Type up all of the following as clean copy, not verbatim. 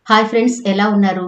Hi friends, ఎలా ఉన్నారు?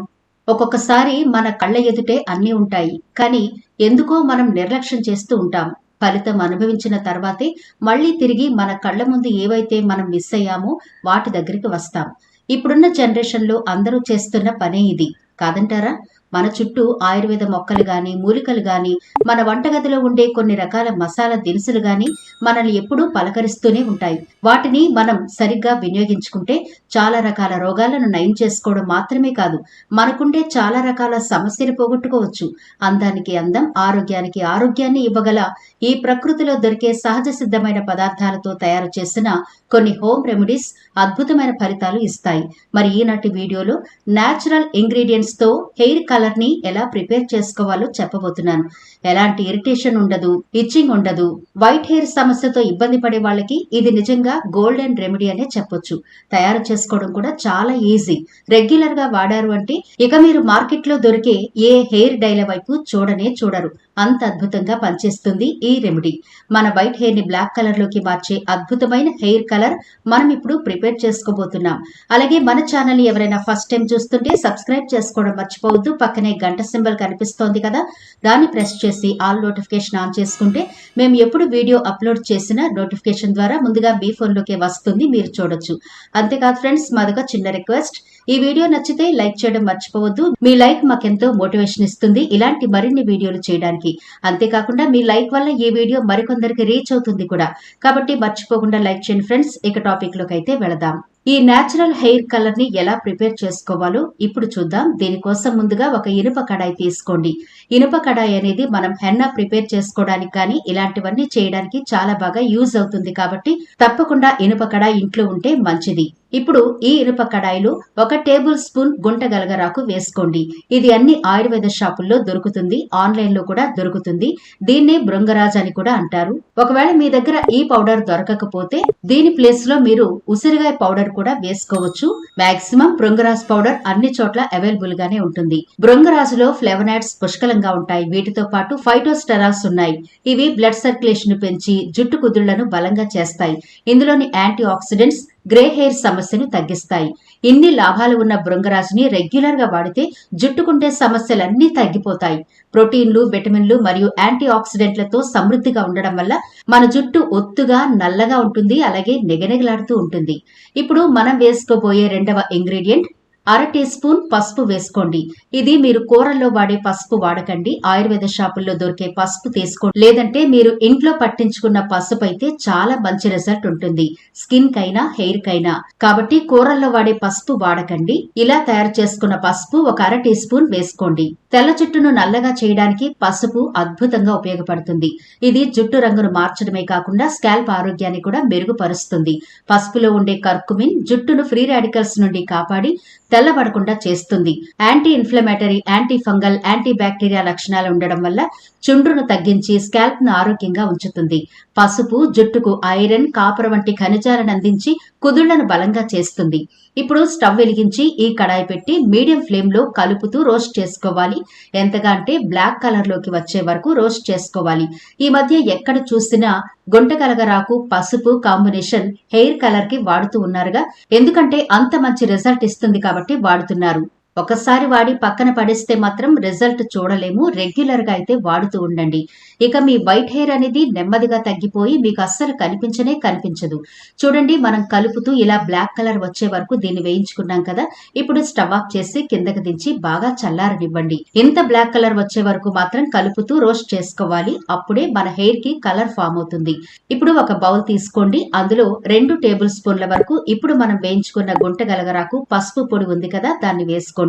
ఒక్కొక్కసారి మన కళ్ళ ఎదుటే అన్నీ ఉంటాయి. కానీ ఎందుకో మనం నిర్లక్ష్యం చేస్తూ ఉంటాం. ఫలితం అనుభవించిన తర్వాతే మళ్ళీ తిరిగి మన కళ్ళ ముందు ఏవైతే మనం మిస్ అయ్యామో వాటి దగ్గరికి వస్తాం. ఇప్పుడున్న జనరేషన్‌లో అందరూ చేస్తున్న పనే ఇది. కాదంటారా? మన చుట్టూ ఆయుర్వేద మొక్కలు గాని, మూలికలు గాని, మన వంటగదిలో ఉండే కొన్ని రకాల మసాలా దినుసులు గాని మనల్ని ఎప్పుడూ పలకరిస్తూనే ఉంటాయి. వాటిని మనం సరిగ్గా వినియోగించుకుంటే చాలా రకాల రోగాలను నయం చేసుకోవడం మాత్రమే కాదు, మనకుండే చాలా రకాల సమస్యలు పోగొట్టుకోవచ్చు. అందానికి అందం, ఆరోగ్యానికి ఆరోగ్యాన్ని ఇవ్వగల ఈ ప్రకృతిలో దొరికే సహజ సిద్ధమైన పదార్థాలతో తయారు చేసిన కొన్ని హోమ్ రెమెడీస్ అద్భుతమైన ఫలితాలు ఇస్తాయి. మరి ఈనాటి వీడియోలో న్యాచురల్ ఇంగ్రీడియంట్స్ తో హెయిర్ కలర్ ని ఎలా ప్రిపేర్ చేసుకోవాలో చెప్పబోతున్నాను. ఎలాంటి ఇరిటేషన్ ఉండదు, ఇచ్చింగ్ ఉండదు. వైట్ హెయిర్ సమస్యతో ఇబ్బంది పడే వాళ్ళకి ఇది నిజంగా గోల్డెన్ రెమెడీ అనే చెప్పొచ్చు. తయారు చేసుకోవడం కూడా చాలా ఈజీ. రెగ్యులర్ గా వాడారు అంటే ఇక మీరు మార్కెట్ లో దొరికే ఏ హెయిర్ డైల వైపు చూడనే చూడరు. అంత అద్భుతంగా పనిచేస్తుంది ఈ రెమెడీ. మన వైట్ హెయిర్ ని బ్లాక్ కలర్ లోకి మార్చే అద్భుతమైన హెయిర్ కలర్ మనం ఇప్పుడు ప్రిపేర్ చేసుకోబోతున్నాం. అలాగే మన ఛానల్ ని ఎవరైనా ఫస్ట్ టైం చూస్తుంటే సబ్స్క్రైబ్ చేసుకోవడం మర్చిపోవద్దు. పక్కనే గంట సింబల్ కనిపిస్తోంది కదా, దాన్ని ప్రెస్ చేసి ఆల్ నోటిఫికేషన్ ఆన్ చేసుకుంటే మేము ఎప్పుడు వీడియో అప్లోడ్ చేసినా నోటిఫికేషన్ ద్వారా ముందుగా మీ ఫోన్ లోకే వస్తుంది, మీరు చూడొచ్చు. అంతేకాదు ఫ్రెండ్స్, మాదొక చిన్న రిక్వెస్ట్, ఈ వీడియో నచ్చితే లైక్ చేయడం మర్చిపోవద్దు. మీ లైక్ మాకెంతో మోటివేషన్ ఇస్తుంది ఇలాంటి మరిన్ని వీడియోలు చేయడానికి. అంతేకాకుండా మీ లైక్ వల్ల ఈ వీడియో మరికొందరికి రీచ్ అవుతుంది కూడా. కాబట్టి మర్చిపోకుండా లైక్ చేయండి ఫ్రెండ్స్. ఇక టాపిక్ లోకి అయితే వెళదాం. ఈ న్యాచురల్ హెయిర్ కలర్ ని ఎలా ప్రిపేర్ చేసుకోవాలో ఇప్పుడు చూద్దాం. దీనికోసం ముందుగా ఒక ఇనుప కడాయి తీసుకోండి. ఇనుప కడాయి అనేది మనం హెన్నా ప్రిపేర్ చేసుకోవడానికి కానీ ఇలాంటివన్నీ చేయడానికి చాలా బాగా యూజ్ అవుతుంది. కాబట్టి తప్పకుండా ఇనుప కడాయి ఇంట్లో ఉంటే మంచిది. ఇప్పుడు ఈ ఇనుప కడాయిలో 1 టేబుల్ స్పూన్ గుంట గలగరాకు వేసుకోండి. ఇది అన్ని ఆయుర్వేద షాపుల్లో దొరుకుతుంది, ఆన్లైన్ లో కూడా దొరుకుతుంది. దీన్నే భృంగరాజ్ అని కూడా అంటారు. ఒకవేళ మీ దగ్గర ఈ పౌడర్ దొరకకపోతే దీని ప్లేస్ లో మీరు ఉసిరికాయ పౌడర్ కూడా వేసుకోవచ్చు. మాక్సిమం భృంగరాజ్ పౌడర్ అన్ని చోట్ల అవైలబుల్ గానే ఉంటుంది. భృంగరాజులో ఫ్లేవనాయిడ్స్ పుష్కలంగా ఉంటాయి. వీటితో పాటు ఫైటోస్టెరాల్స్ ఉన్నాయి. ఇవి బ్లడ్ సర్క్యులేషన్ పెంచి జుట్టు కుదుళ్లను బలంగా చేస్తాయి. ఇందులోని యాంటీ ఆక్సిడెంట్స్ గ్రే హెయిర్ సమస్యను తగ్గిస్తాయి. ఇన్ని లాభాలు ఉన్న భృంగరాజుని రెగ్యులర్ గా వాడితే జుట్టుకుంటే సమస్యలన్నీ తగ్గిపోతాయి. ప్రోటీన్లు, విటమిన్లు మరియు యాంటీ ఆక్సిడెంట్లతో సమృద్ధిగా ఉండడం వల్ల మన జుట్టు ఒత్తుగా నల్లగా ఉంటుంది, అలాగే నిగనిగలాడుతూ ఉంటుంది. ఇప్పుడు మనం వేసుకోబోయే రెండవ ఇంగ్రీడియంట్ 1/2 టీ స్పూన్ పసుపు వేసుకోండి. ఇది మీరు కూరల్లో వాడే పసుపు వాడకండి, ఆయుర్వేద షాపుల్లో దొరికే పసుపు తీసుకోండి. లేదంటే మీరు ఇంట్లో పట్టించుకున్న పసుపు అయితే చాలా మంచి రిజల్ట్ ఉంటుంది, స్కిన్ కైనా హెయిర్ కైనా. కాబట్టి కూరల్లో వాడే పసుపు వాడకండి. ఇలా తయారు చేసుకున్న పసుపు ఒక 1/2 టీ స్పూన్ వేసుకోండి. తెల్ల జుట్టును నల్లగా చేయడానికి పసుపు అద్భుతంగా ఉపయోగపడుతుంది. ఇది జుట్టు రంగును మార్చడమే కాకుండా స్కాల్ప్ ఆరోగ్యాన్ని కూడా మెరుగుపరుస్తుంది. పసుపులో ఉండే కర్కుమిన్ జుట్టును ఫ్రీ రాడికల్స్ నుండి కాపాడి తెల్లబడకుండా చేస్తుంది. Anti inflammatory, anti fungal, anti bacteria లక్షణాలు ఉండడం వల్ల చుండ్రును తగ్గించి స్కాల్ప్ ను ఆరోగ్యంగా ఉంచుతుంది. పసుపు జుట్టుకు ఐరన్, కాపర్ వంటి ఖనిజాలను అందించి కుదుళ్లను బలంగా చేస్తుంది. ఇప్పుడు స్టవ్ వెలిగించి ఈ కడాయి పెట్టి మీడియం ఫ్లేమ్ లో కలుపుతూ రోస్ట్ చేసుకోవాలి. ఎంతగా అంటే బ్లాక్ కలర్ లోకి వచ్చే వరకు రోస్ట్ చేసుకోవాలి. ఈ మధ్య ఎక్కడ చూసినా గుంట గలగరాకు పసుపు కాంబినేషన్ హెయిర్ కలర్ కి వాడుతూ ఉన్నారుగా. ఎందుకంటే అంత మంచి రిజల్ట్ ఇస్తుంది కాబట్టి వాడుతున్నారు. ఒకసారి వాడి పక్కన పడేస్తే మాత్రం రిజల్ట్ చూడలేము. రెగ్యులర్ గా అయితే వాడుతూ ఉండండి. ఇక మీ వైట్ హెయిర్ అనేది నెమ్మదిగా తగ్గిపోయి మీకు అస్సలు కనిపించదు. చూడండి, మనం కలుపుతూ ఇలా బ్లాక్ కలర్ వచ్చే వరకు దీన్ని వేయించుకున్నాం కదా. ఇప్పుడు స్టవ్ ఆఫ్ చేసి కిందకి దించి బాగా చల్లారనివ్వండి. ఇంత బ్లాక్ కలర్ వచ్చే వరకు మాత్రం కలుపుతూ రోస్ట్ చేసుకోవాలి. అప్పుడే మన హెయిర్ కి కలర్ ఫామ్ అవుతుంది. ఇప్పుడు ఒక బౌల్ తీసుకోండి. అందులో 2 టేబుల్ స్పూన్ల వరకు ఇప్పుడు మనం వేయించుకున్న గుంట గలగరాకు పసుపు పొడి ఉంది కదా, దాన్ని వేసుకోండి.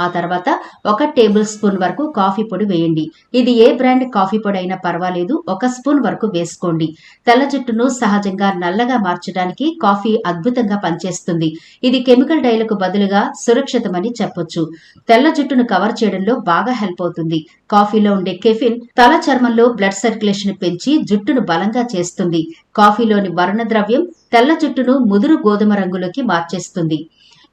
ఆ తర్వాత 1 టేబుల్ స్పూన్ వరకు కాఫీ పొడి వేయండి. ఇది ఏ బ్రాండ్ కాఫీ పొడి అయినా పర్వాలేదు, 1 స్పూన్ వరకు వేసుకోండి. తెల్ల జుట్టును సహజంగా నల్లగా మార్చడానికి కాఫీ అద్భుతంగా పనిచేస్తుంది. ఇది కెమికల్ డైలకు బదులుగా సురక్షితమని చెప్పొచ్చు. తెల్ల జుట్టును కవర్ చేయడంలో బాగా హెల్ప్ అవుతుంది. కాఫీలో ఉండే కెఫిన్ తల చర్మంలో బ్లడ్ సర్క్యులేషన్ పెంచి జుట్టును బలంగా చేస్తుంది. కాఫీలోని వర్ణ ద్రవ్యం తెల్ల జుట్టును ముదురు గోధుమ రంగులోకి మార్చేస్తుంది.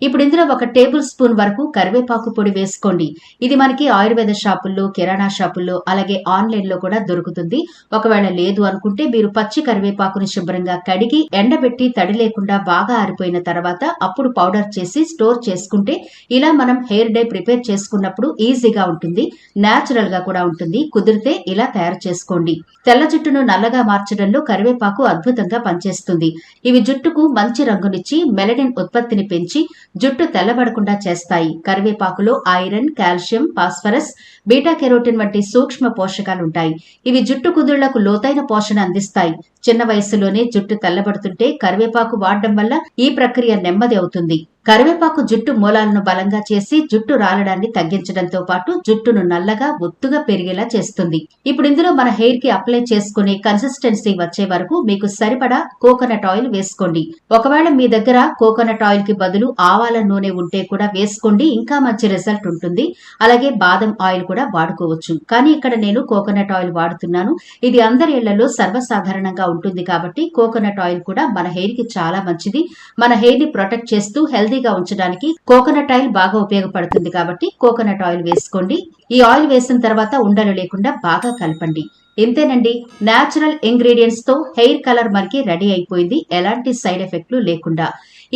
ఇప్పుడు ఇందులో 1 టేబుల్ స్పూన్ వరకు కరివేపాకు పొడి వేసుకోండి. ఇది మనకి ఆయుర్వేద షాపుల్లో, కిరాణా షాపుల్లో, అలాగే ఆన్లైన్ లో కూడా దొరుకుతుంది. ఒకవేళ లేదు అనుకుంటే మీరు పచ్చి కరివేపాకుని శుభ్రంగా కడిగి ఎండబెట్టి తడి లేకుండా బాగా ఆరిపోయిన తర్వాత అప్పుడు పౌడర్ చేసి స్టోర్ చేసుకుంటే ఇలా మనం హెయిర్ డై ప్రిపేర్ చేసుకున్నప్పుడు ఈజీగా ఉంటుంది, నేచురల్ గా కూడా ఉంటుంది. కుదిరితే ఇలా తయారు చేసుకోండి. తెల్ల జుట్టును నల్లగా మార్చడంలో కరివేపాకు అద్భుతంగా పనిచేస్తుంది. ఇవి జుట్టుకు మంచి రంగునిచ్చి మెలనిన్ ఉత్పత్తిని పెంచి జుట్టు తెల్లబడకుండా చేస్తాయి. కరివేపాకులో iron, calcium, phosphorus, beta carotene వంటి సూక్ష్మ పోషకాలుంటాయి. ఇవి జుట్టు కుదుళ్లకు లోతైన పోషణ అందిస్తాయి. చిన్న వయసులోనే జుట్టు తెల్లబడుతుంటే కరివేపాకు వాడడం వల్ల ఈ ప్రక్రియ నెమ్మది అవుతుంది. కరివేపాకు జుట్టు మూలాలను బలంగా చేసి జుట్టు రాలడాన్ని తగ్గించడంతో పాటు జుట్టును నల్లగా ఒత్తుగా పెరిగేలా చేస్తుంది. ఇప్పుడు ఇందులో మన హెయిర్ కి అప్లై చేసుకునే కన్సిస్టెన్సీ వచ్చే వరకు మీకు సరిపడా కోకోనట్ ఆయిల్ వేసుకోండి. ఒకవేళ మీ దగ్గర కోకోనట్ ఆయిల్ కి బదులు ఆవాల నూనె ఉంటే కూడా వేసుకోండి, ఇంకా మంచి రిజల్ట్ ఉంటుంది. అలాగే బాదం ఆయిల్ కూడా వాడుకోవచ్చు. కానీ ఇక్కడ నేను కోకోనట్ ఆయిల్ వాడుతున్నాను. ఇది అందరి ఇళ్లలో సర్వసాధారణంగా ఉంటుంది కాబట్టి కోకోనట్ ఆయిల్ కూడా మన హెయిర్ కి చాలా మంచిది. మన హెయిర్ ని ప్రొటెక్ట్ చేస్తూ హెల్దీగా ఉంచడానికి కోకోనట్ ఆయిల్ బాగా ఉపయోగపడుతుంది కాబట్టి కోకోనట్ ఆయిల్ వేసుకోండి. ఈ ఆయిల్ వేసిన తర్వాత ఉండలు లేకుండా బాగా కలపండి. ఇంతేనండి, నేచురల్ ఇంగ్రీడియంట్స్ తో హెయిర్ కలర్ మనకి రెడీ అయిపోయింది, ఎలాంటి సైడ్ ఎఫెక్ట్లు లేకుండా.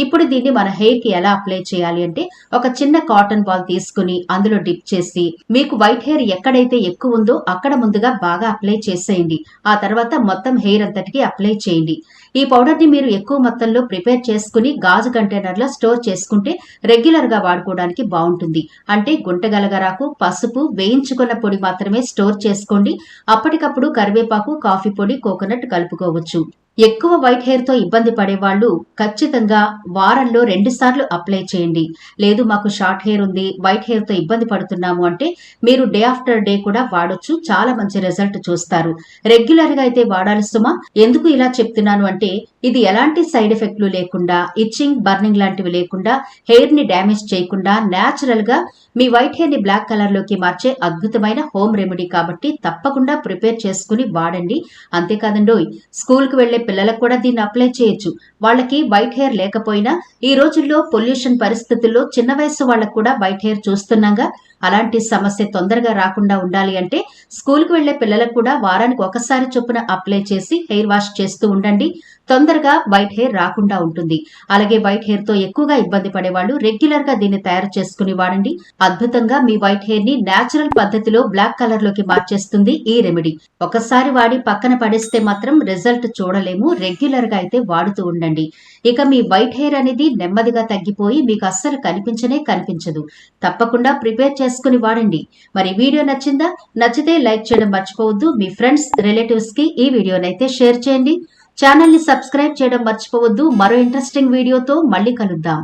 ఇప్పుడు దీన్ని మన హెయిర్ కి ఎలా అప్లై చేయాలి అంటే ఒక చిన్న కాటన్ బాల్ తీసుకుని అందులో డిప్ చేసి మీకు వైట్ హెయిర్ ఎక్కడైతే ఎక్కువ ఉందో అక్కడ ముందుగా బాగా అప్లై చేసేయండి. ఆ తర్వాత మొత్తం హెయిర్ అంతటికి అప్లై చేయండి. ఈ పౌడర్ ని మీరు ఎక్కువ మొత్తంలో ప్రిపేర్ చేసుకుని గాజు కంటైనర్ లో స్టోర్ చేసుకుంటే రెగ్యులర్ గా వాడుకోవడానికి బాగుంటుంది. అంటే గుంటగలగరాకు, పసుపు, వేయించుకున్న పొడి మాత్రమే స్టోర్ చేసుకోండి. అప్పటికప్పుడు కరివేపాకు, కాఫీ పొడి, కోకోనట్ కలుపుకోవచ్చు. ఎక్కువ వైట్ హెయిర్ తో ఇబ్బంది పడేవాళ్లు ఖచ్చితంగా వారంలో 2 సార్లు అప్లై చేయండి. లేదు మాకు షార్ట్ హెయిర్ ఉంది, వైట్ హెయిర్ తో ఇబ్బంది పడుతున్నాము అంటే మీరు డే ఆఫ్టర్ డే కూడా వాడొచ్చు, చాలా మంచి రిజల్ట్ చూస్తారు. రెగ్యులర్ గా అయితే వాడాలి సుమా. ఎందుకు ఇలా చెప్తున్నాను అంటే ఇది ఎలాంటి సైడ్ ఎఫెక్ట్లు లేకుండా, ఇచ్చింగ్, బర్నింగ్ లాంటివి లేకుండా, హెయిర్ ని డ్యామేజ్ చేయకుండా నేచురల్ గా మీ వైట్ హెయిర్ ని బ్లాక్ కలర్ లోకి మార్చే అద్భుతమైన హోమ్ రెమెడీ కాబట్టి తప్పకుండా ప్రిపేర్ చేసుకుని వాడండి. అంతేకాదండోయ్, స్కూల్ కు వెళ్లే పిల్లలకు కూడా దీన్ని అప్లై చేయొచ్చు. వాళ్ళకి వైట్ హెయిర్ లేకపోయినా ఈ రోజుల్లో పొల్యూషన్ పరిస్థితుల్లో చిన్న వయసు వాళ్ళకు కూడా వైట్ హెయిర్ చూస్తున్నాగా. అలాంటి సమస్య తొందరగా రాకుండా ఉండాలి అంటే స్కూల్ కు వెళ్లే పిల్లలకు కూడా వారానికి ఒకసారి చొప్పున అప్లై చేసి హెయిర్ వాష్ చేస్తూ ఉండండి. తొందరగా వైట్ హెయిర్ రాకుండా ఉంటుంది. అలాగే వైట్ హెయిర్ తో ఎక్కువగా ఇబ్బంది పడేవాళ్లు రెగ్యులర్ గా దీన్ని తయారు చేసుకుని వాడండి. అద్భుతంగా మీ వైట్ హెయిర్ ని నేచురల్ పద్ధతిలో బ్లాక్ కలర్ లోకి మార్చేస్తుంది ఈ రెమెడీ. ఒకసారి వాడి పక్కన పడేస్తే మాత్రం రిజల్ట్ చూడలేము. రెగ్యులర్ గా అయితే వాడుతూ ఉండండి. ఇక మీ వైట్ హెయిర్ అనేది నెమ్మదిగా తగ్గిపోయి మీకు అస్సలు కనిపించదు. తప్పకుండా ప్రిపేర్ చేసుకుని వాడండి. మరి వీడియో నచ్చిందా? నచ్చితే లైక్ చేయడం మర్చిపోవద్దు. మీ ఫ్రెండ్స్, రిలేటివ్స్ కి ఈ వీడియోనైతే షేర్ చేయండి. ఛానల్ ని సబ్స్క్రైబ్ చేయడం మర్చిపోవద్దు. మరో ఇంట్రెస్టింగ్ వీడియోతో మళ్ళీ కలుద్దాం.